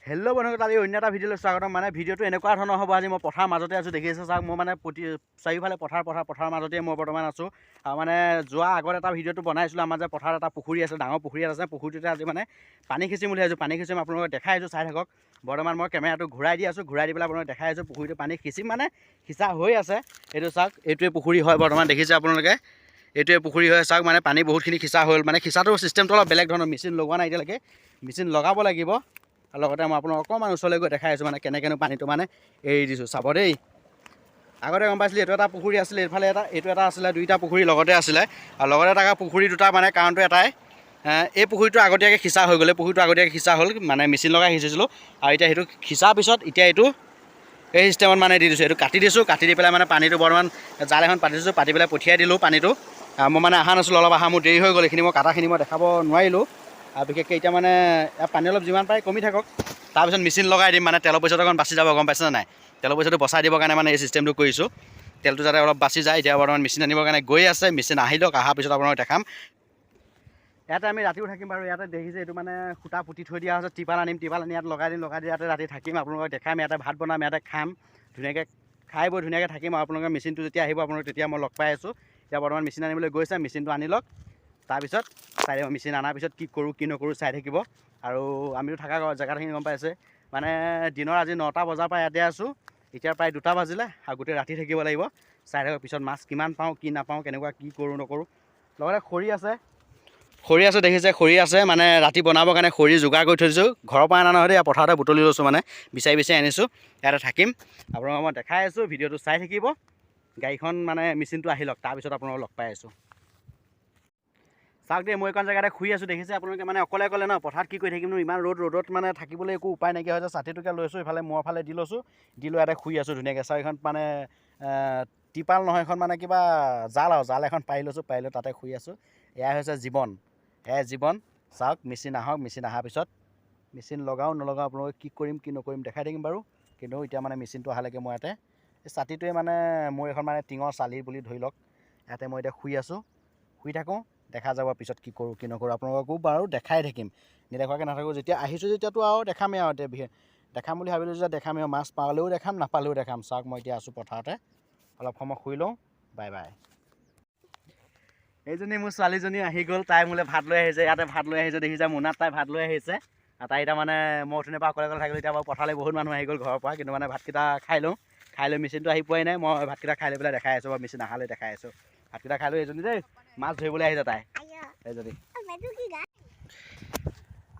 Hello' বন্ধুসকল, আজি অন্য এটা ভিডিঅ'লৈ স্বাগতম। মানে ভিডিঅ'টো এনেকুৱা ধৰণৰ হ'ব। আজি মই পথাৰৰ মাজতে আছোঁ, দেখি আছে চাওক। মই মানে চাৰিওফালে পথাৰৰ মাজতে মই বৰ্তমান আছোঁ। আৰু মানে যোৱা আগত এটা ভিডিঅ'টো বনাইছিলোঁ। আমাৰ যে পথাৰত এটা পুখুৰী আছে, ডাঙৰ পুখুৰী আছে। পুখুৰীটোতে আজি মানে পানী সিঁচিম বুলি ভাবিছোঁ। পানী সিঁচিম, আপোনালোকক দেখাই আছোঁ, চাই থাকক। বৰ্তমান মই কেমেৰাটো ঘূৰাই দি আছোঁ, ঘূৰাই দি পেলাই আপোনালোকক দেখাই আছোঁ। পুখুৰীটো পানী সিঁচিম মানে সিঁচা হৈ আছে। এইটো চাওক, এইটোৱে পুখুৰী হয় বৰ্তমান, দেখিছে আপোনালোকে। এইটোৱে পুখুৰী হয় চাওক। মানে পানী বহুতখিনি সিঁচা হ'ল। মানে সিঁচাটোৰ চিষ্টেমটো অলপ বেলেগ ধৰণৰ। মেচিন লগোৱা নাই এতিয়ালৈকে, মেচিন লগাব লাগিব। আৰু লগতে মই আপোনাক অকণমান ওচৰলৈ গৈ দেখাই আছোঁ, মানে কেনেকৈনো পানীটো মানে এৰি দিছোঁ, চাব দেই। আগতে গম পাইছিলোঁ এইটো এটা পুখুৰী আছিলে, এইফালে এইটো এটা আছিলে, দুইটা পুখুৰী লগতে আছিলে। আৰু লগতে থকা পুখুৰী দুটা মানে কাৰণটো এটাই, এই পুখুৰীটো আগতীয়াকৈ সিঁচা হৈ গ'লে, পুখুৰীটো আগতীয়াকৈ সিঁচা হ'ল, মানে মেচিন লগাই সিঁচিছিলোঁ। আৰু এতিয়া সেইটো সিঁচাৰ পিছত এতিয়া এইটো এই চিষ্টেমত মানে দি দিছোঁ। এইটো কাটি দিছোঁ, কাটি দি পেলাই মানে পানীটো বৰ্তমান জাল এখন পাতি দিছোঁ, পাতি পেলাই পঠিয়াই দিলোঁ পানীটো। মই মানে অহা নাছিলোঁ, অলপ অহা মোৰ দেৰি হৈ গ'ল। এইখিনি মই কাটাখিনি মই দেখাব নোৱাৰিলোঁ। আৰু বিশেষকৈ এতিয়া মানে পানী অলপ যিমান পাৰে কমি থাকক, তাৰপিছত মেচিন লগাই দিম। মানে তেলৰ পইচাটো অকণ বাচি যাব, গম পাইছেনে নাই? তেলৰ পইচাটো বচাই দিবৰ কাৰণে মানে এই চিষ্টেমটো কৰিছোঁ। তেলটো যাতে অলপ বাচি যায়। এতিয়া বৰ্তমান মেচিন আনিবৰ কাৰণে গৈ আছে। মেচিন আহি লওক, অহাৰ পিছত আপোনালোকক দেখাম। ইয়াতে আমি ৰাতিও থাকিম বাৰু। ইয়াতে দেখিছে এইটো মানে সূতা পুতি থৈ দিয়া হৈছে। টিপাল আনিম, টিপাল আনি ইয়াত লগাই দিম, লগাই দি ইয়াতে ৰাতি থাকিম। আপোনালোকক দেখাম, ইয়াতে ভাত বনাম, ইয়াতে খাম, ধুনীয়াকৈ খাই বৈ ধুনীয়াকৈ থাকিম। আৰু আপোনালোকৰ মেচিনটো যেতিয়া আহিব আপোনালোক তেতিয়া মই লগ পাই আছোঁ। এতিয়া বৰ্তমান মেচিন আনিবলৈ গৈছে, মেচিনটো আনি লওক। তাৰপিছত চাই থাকিব, মেচিন অনাৰ পিছত কি কৰোঁ কি নকৰোঁ চাই থাকিব। আৰু আমিতো থকা জেগাখিনি গম পাইছে। মানে দিনৰ আজি 9টা বজাৰ পৰা ইয়াতে আছোঁ। এতিয়া প্ৰায় 2টা বাজিলে আৰু গোটেই ৰাতি থাকিব লাগিব। চাই থাকক পিছত মাছ কিমান পাওঁ কি নাপাওঁ, কেনেকুৱা কি কৰোঁ নকৰোঁ। লগতে খৰি আছে, খৰি আছে, দেখিছে খৰি আছে। মানে ৰাতি বনাবৰ কাৰণে খৰি যোগাৰ কৰি থৈ দিছোঁ। ঘৰৰ পৰা অনা নহয় দেই, পথাৰতে বুটলি লৈছোঁ, মানে বিচাৰি বিচাৰি আনিছোঁ। ইয়াতে থাকিম, আপোনালোকক মই দেখাই আছোঁ। ভিডিঅ'টো চাই থাকিব। গাড়ীখন মানে মেচিনটো আহি লওক, তাৰপিছত আপোনালোকক লগ পাই আছোঁ। চাওক দেই, মই এইখন জেগাতে শুই আছোঁ, দেখিছে আপোনালোকে। মানে অকলে অকলে ন, পথাৰত কি কৰি থাকিমনো, ইমান ৰ'দত মানে থাকিবলৈ একো উপায় নাইকিয়া হৈছে। ছাতিটোকে লৈছোঁ, ইফালে মূৰৰ ফালে দি লৈছোঁ, দি লৈ ইয়াতে শুই আছোঁ ধুনীয়াকৈ। চাওক এইখন মানে টিপাল নহয়, এখন মানে কিবা জাল, আৰু জাল এখন পাৰি লৈছোঁ, পাৰি লৈ তাতে শুই আছোঁ। এয়াই হৈছে জীৱন, এয়াই জীৱন। চাওক মেচিন আহক, মেচিন অহাৰ পিছত মেচিন লগাওঁ নলগাওঁ আপোনালোকে কি কৰিম কি নকৰিম দেখাই থাকিম বাৰু। কিন্তু এতিয়া মানে মেচিনটো অহালৈকে মই ইয়াতে এই ছাতিটোৱে মানে মোৰ এখন মানে টিঙৰ চালি বুলি ধৰি লওক। ইয়াতে মই এতিয়া শুই আছোঁ, শুই থাকোঁ, দেখা যাব পিছত কি কৰোঁ কি নকৰোঁ। আপোনালোককো বাৰু দেখাই থাকিম, নেদেখুৱাকৈ নাথাকোঁ। যেতিয়া আহিছোঁ যেতিয়াতো আৰু দেখামেই আৰু। এতিয়া দেখাম বুলি ভাবিলোঁ যেতিয়া দেখামেই। মাছ পালেও দেখাম, নাপালেও দেখাম। চাওক মই এতিয়া আছোঁ পথাৰতে, অলপ সময় শুই লওঁ। Bye bye. এইজনী মোৰ ছোৱালীজনী আহি গ'ল, তাই মোলৈ ভাত লৈ আহিছে। ইয়াতে ভাত লৈ আহিছে, দেখিছে মোনাত তাই ভাত লৈ আহিছে। আৰু তাই এতিয়া মানে মই উঠোনে পৰা অকলে অকলে থাকিলোঁ। এতিয়া বাৰু পথাৰলৈ বহুত মানুহ আহি গ'ল ঘৰৰ পৰা। কিন্তু মানে ভাতকেইটা খাই লওঁ, খাই লৈ মেচিনটো আহি পোৱাই নাই। মই ভাতকেইটা খাই লৈ পেলাই দেখাই আছোঁ, বাৰু মেচিন অহালৈ দেখাই আছোঁ। ভাতকেইটা খাই লৈ এইজনী দেই মাছ ধৰিবলৈ আহিছে তাই, এইজনী।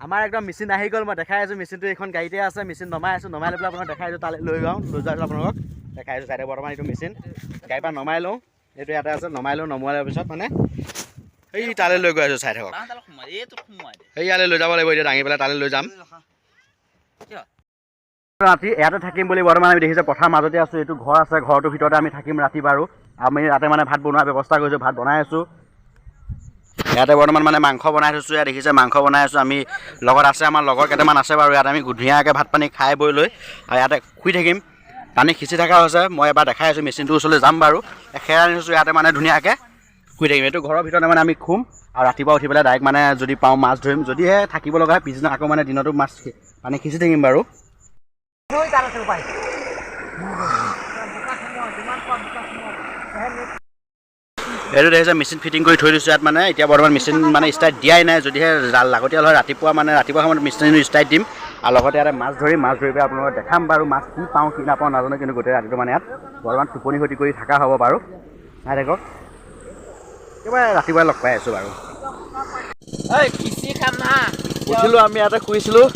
আমাৰ একদম মেচিন আহি গ'ল, মই দেখাই আছোঁ। মেচিনটো এইখন গাড়ীতে আছে, মেচিন নমাই আছোঁ। নমাই লৈ পেলাই আপোনাক দেখাই আছোঁ, তালৈ লৈ যাওঁ, লৈ যোৱাৰ পিছত আপোনালোকক দেখাই আছোঁ। চাইডে বৰ্তমান এইটো মেচিন গাড়ীৰ পৰা নমাই লওঁ, এইটো ইয়াতে আছে, নমাই লওঁ। নমোৱাৰ পিছত মানে এই তালৈ লৈ গৈ আছোঁ, চাই থাকক। এই ইয়ালৈ লৈ যাব লাগিব, এতিয়া দাঙি পেলাই তালৈ লৈ যাম। ৰাতি ইয়াতে থাকিম বুলি বৰ্তমান আমি দেখিছে পথাৰৰ মাজতে আছোঁ। এইটো ঘৰ আছে, ঘৰটোৰ ভিতৰতে আমি থাকিম ৰাতি বাৰু। আমি ইয়াতে মানে ভাত বনোৱাৰ ব্যৱস্থা কৰিছোঁ, ভাত বনাই আছোঁ। ইয়াতে বৰ্তমান মানে মাংস বনাই থৈছোঁ। ইয়াত দেখিছে মাংস বনাই আছোঁ। আমি লগত আছে, আমাৰ লগৰ কেইটামান আছে বাৰু। ইয়াত আমি ধুনীয়াকৈ ভাত পানী খাই বৈ লৈ আৰু ইয়াতে শুই থাকিম। পানী সিঁচি থকা হৈছে, মই এবাৰ দেখাই আছোঁ। মেচিনটোৰ ওচৰলৈ যাম বাৰু। খেৰ আনি থৈছোঁ, ইয়াতে মানে ধুনীয়াকৈ শুই থাকিম। এইটো ঘৰৰ ভিতৰতে মানে আমি শুম। আৰু ৰাতিপুৱা উঠি পেলাই ডাইৰেক্ট মানে যদি পাওঁ মাছ ধৰিম, যদিহে থাকিব লগা হয় পিছদিনা আকৌ মানে দিনতো মাছ পানী সিঁচি থাকিম বাৰু। এইটো দেখিছে মেচিন ফিটিং কৰি থৈ দিছোঁ ইয়াত। মানে এতিয়া বৰ্তমান মেচিন মানে ষ্টাৰ্ট দিয়াই নাই, যদিহে লাগতিয়াল হয় ৰাতিপুৱা সময়ত মেচিনটো ষ্টাৰ্ট দিম। আৰু লগতে ইয়াতে মাছ ধৰি পেলাই আপোনালোকক দেখাম বাৰু। মাছ কি পাওঁ কি নাপাওঁ নাজানো, কিন্তু গোটেই ৰাতিটো মানে ইয়াত বৰ্তমান টোপনি ক্ষতি কৰি থকা হ'ব বাৰু। চাই থাকক, একেবাৰে ৰাতিপুৱাই লগ পাই আছোঁ বাৰু। উঠিলোঁ, আমি ইয়াতে শুইছিলোঁ,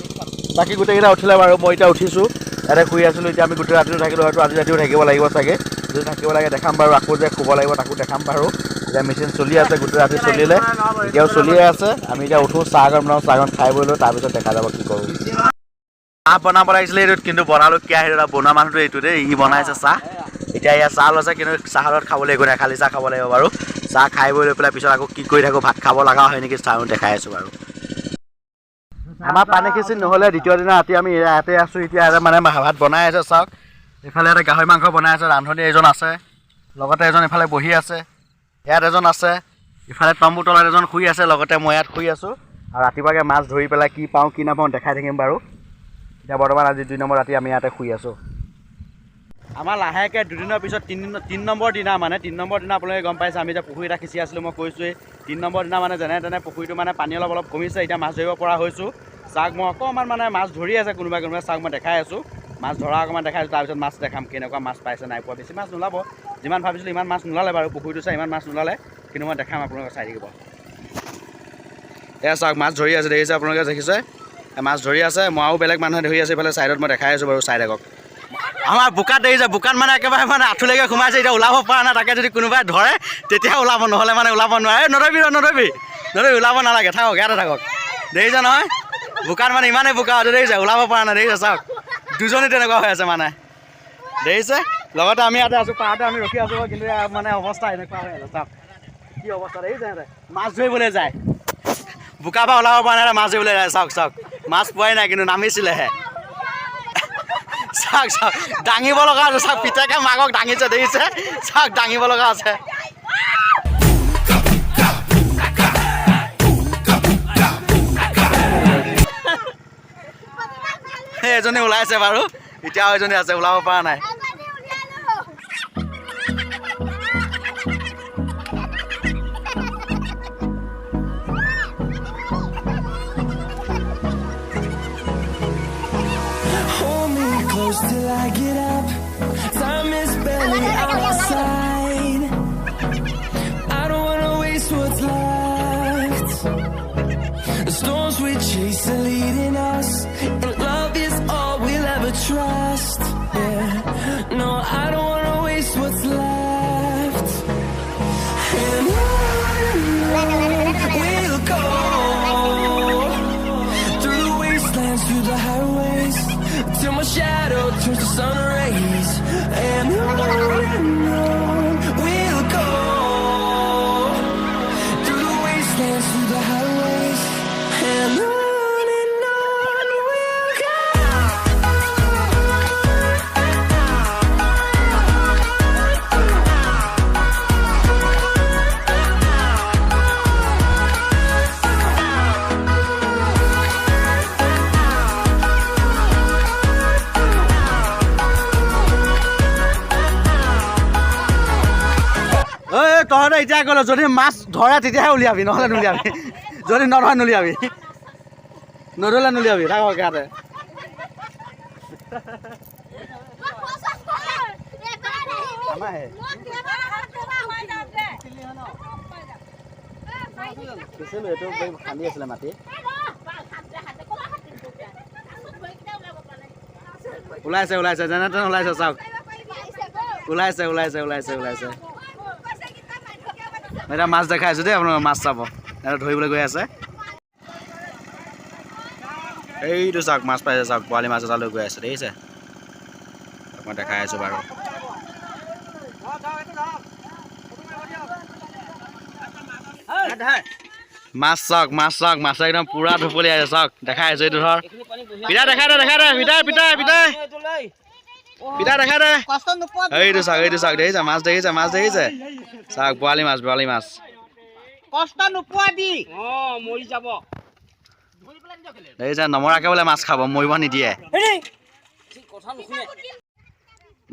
বাকী গোটেইকেইটা উঠিলে বাৰু। মই এতিয়া উঠিছোঁ, ইয়াতে শুই আছিলোঁ। এতিয়া আমি গোটেই ৰাতিটো থাকিলোঁ, হয়তো আজি ৰাতিও থাকিব লাগিব চাগে। যদি থাকিব লাগে দেখাম বাৰু। আকৌ যে শুব লাগিব তাকো দেখাম বাৰু। এতিয়া মেচিন চলি আছে, গোটেই ৰাতি চলিলে, এতিয়াও চলিয়ে আছে। আমি এতিয়া উঠোঁ, চাহকণ বনাওঁ, চাহকণ খাই বৈ লৈ তাৰপিছত দেখা যাব কি কৰোঁ। চাহ বনাব লাগিছিলে এইটোত, কিন্তু বনালোঁ কি আহিলোঁ। বনোৱা মানুহটো এইটো দেই, ই বনাইছে চাহ। এতিয়া ইয়াত চাহ লৈছে, কিন্তু চাহৰ লগত খাবলৈ একো নাই, খালী চাহ খাব লাগিব বাৰু। চাহ খাই বৈ লৈ পেলাই পিছত আকৌ কি কৰি থাকোঁ, ভাত খাব লগা হয় নেকি, চাহ দেখাই আছোঁ বাৰু। আমাৰ পানী সিঁচি নহ'লে দ্বিতীয় দিনা ৰাতি আমি ইয়াতে আছোঁ। এতিয়া ইয়াতে মানে ভাত বনাই আছে, চাওক। ইফালে ইয়াতে গাহৰি মাংস বনাই আছে, ৰান্ধনি এজন আছে, লগতে এজন ইফালে বহি আছে, ইয়াত এজন আছে, ইফালে তম্বু তলত এজন শুই আছে, লগতে মই ইয়াত শুই আছোঁ। আৰু ৰাতিপুৱাকৈ মাছ ধৰি পেলাই কি পাওঁ কি নাপাওঁ দেখাই থাকিম বাৰু। এতিয়া বৰ্তমান আজি 2 নম্বৰ ৰাতি আমি ইয়াতে শুই আছোঁ। আমাৰ লাহেকৈ দুদিনৰ পিছত 3 নম্বৰ দিনা মানে 3 নম্বৰ দিনা আপোনালোকে গম পাইছে আমি যে পুখুৰী এটা সিঁচি আছিলোঁ মই কৈছোঁৱেই 3 নম্বৰ দিনা মানে যেনে তেনে পুখুৰীটো মানে পানী অলপ কমিছে এতিয়া মাছ ধৰিব পৰা হৈছোঁ। চাওক মই অকণমান মানে মাছ ধৰি আছে কোনোবাই চাওক মই দেখাই আছোঁ মাছ ধৰা অকণমান দেখাই আছোঁ তাৰপিছত মাছ দেখাম কেনেকুৱা মাছ পাইছে নাই পোৱা বেছি মাছ নোলাব যিমান ভাবিছিলোঁ ইমান মাছ নোলালে বাৰু পুখুৰীটো চাই ইমান মাছ নোলালে কিন্তু মই দেখাম আপোনালোকে চাই থাকিব। এয়া চাওক মাছ ধৰি আছে দেখিছে আপোনালোকে দেখিছে মাছ ধৰি আছে মইও বেলেগ মানুহে ধৰি আছে এইফালে ছাইডত মই দেখাই আছোঁ বাৰু চাই থাকক। আমাৰ বোকাত দেখিছে বোকাত মানে একেবাৰে মানে আঁঠুলৈকে সোমাইছে এতিয়া ওলাব পৰা নাই তাকে যদি কোনোবাই ধৰে তেতিয়া ওলাব নহ'লে মানে ওলাব নোৱাৰে নধৰিবি ওলাব নালাগে থাকক ইয়াতে থাকক দেখিছে নহয় বোকাত মানে ইমানেই বোকা হৈছে দেখিছে ওলাব পৰা নাই দেখিছে চাওক দুজনী তেনেকুৱা হৈ আছে মানে দেখিছে লগতে আমি ইয়াতে আছোঁ পাহাৰতে আমি ৰখি আছোঁ কিন্তু মানে অৱস্থা এনেকুৱা হৈ আছে চাওক কি অৱস্থা দেখিছে মাছ ধৰিবলৈ যায় বোকা পৰা ওলাব পৰা নাই মাছ ধৰিবলৈ যায় চাওক মাছ পোৱাই নাই কিন্তু নামিছিলেহে চাওক দাঙিব লগা আছে চাওক পিতেকে মাকক দাঙিছে দেখিছে চাওক দাঙিব লগা আছে। এজনী ওলাইছে বাৰু এতিয়াও এজনী আছে ওলাব পৰা নাই। Till I get up, time is barely on our side. I don't wanna waste what's left. The storms we chase are leading us, and love is all we'll ever trust. Yeah, no, I don't wanna waste what's left. And on we'll go through the wastelands, through the highways. Till my shadow turns to sun rays. And on we'll go through the wastelands, through the highways. And on we'll go. তহঁতে এতিয়া ক'লো যদি মাছ ধৰে তেতিয়াহে উলিয়াবি নহ'লে নুলিয়াবি যদি নধৰে নুলিয়াবি নধৰিলে নুলিয়াবি থাকক ইয়াতে। এইটো খান্দি আছিলে মাটি ওলাইছে যেনে তেনে ওলাইছে চাওক ওলাইছে এতিয়া মাছ দেখাই আছোঁ দেই আপোনালোকে মাছ চাব এটা ধৰিবলৈ গৈ আছে এইটো চাওক মাছ পাইছে চাওক পোৱালি মাছ এটা লৈ গৈ আছে দেখিছে মই দেখাই আছোঁ বাৰু মাছ চাওক মাছ একদম পুৰা ঢুপলি আছে চাওক দেখাই আছোঁ এইটো ধৰ পিতা দেখাই দে পিতা দেখা দে এইটো চাওক দেখিছে মাছ দেখিছে চাওক পোৱালি মাছ কষ্ট নোপোৱাবি মৰি যাব দেখিছে নমৰাকে বোলে মাছ খাব মৰিব নিদিয়ে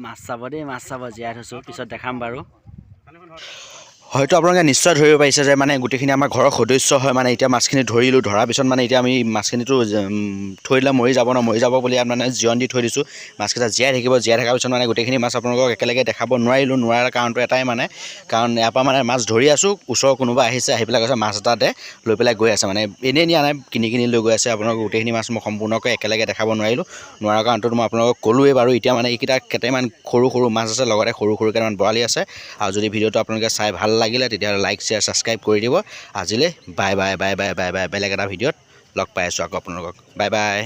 মাছ চাব জীয়াই থৈছোঁ পিছত দেখাম বাৰু হয়তো আপোনালোকে নিশ্চয় ধৰিব পাৰিছে যে মানে গোটেইখিনি আমাৰ ঘৰৰ সদস্য হয় মানে এতিয়া মাছখিনি ধৰিলোঁ ধৰাৰ পিছত মানে এতিয়া আমি মাছখিনিতো থৈ দিলে মৰি যাব বুলি মানে জিৰণ দি থৈ দিছোঁ মাছকেইটা জীয়াই থকাৰ পিছত মানে গোটেইখিনি মাছ আপোনালোকক একেলগে দেখাব নোৱাৰাৰ কাৰণটো এটাই মানে কাৰণ ইয়াৰ পৰা মানে মাছ ধৰি আছোঁ ওচৰৰ কোনোবা আহি পেলাই কৈছে মাছ এটা দে লৈ পেলাই গৈ আছে মানে এনেই নিয়া নাই কিনি লৈ গৈ আছে আপোনালোকক গোটেইখিনি মাছ মই সম্পূৰ্ণকৈ একেলগে দেখাব নোৱাৰাৰ কাৰণটো মই আপোনালোকক ক'লোৱেই বাৰু এতিয়া মানে এইকেইটা কেইটামান সৰু মাছ আছে লগতে সৰু কেইটামান বৰালি আছে আৰু যদি ভিডিঅ'টো আপোনালোকে চাই ভাল লাগিলে তেতিয়াহ'লে লাইক শ্বেয়াৰ ছাবস্ক্ৰাইব কৰি দিব আজিলৈ বাই বেলেগ এটা ভিডিঅ'ত লগ পাই আছোঁ আকৌ আপোনালোকক বাই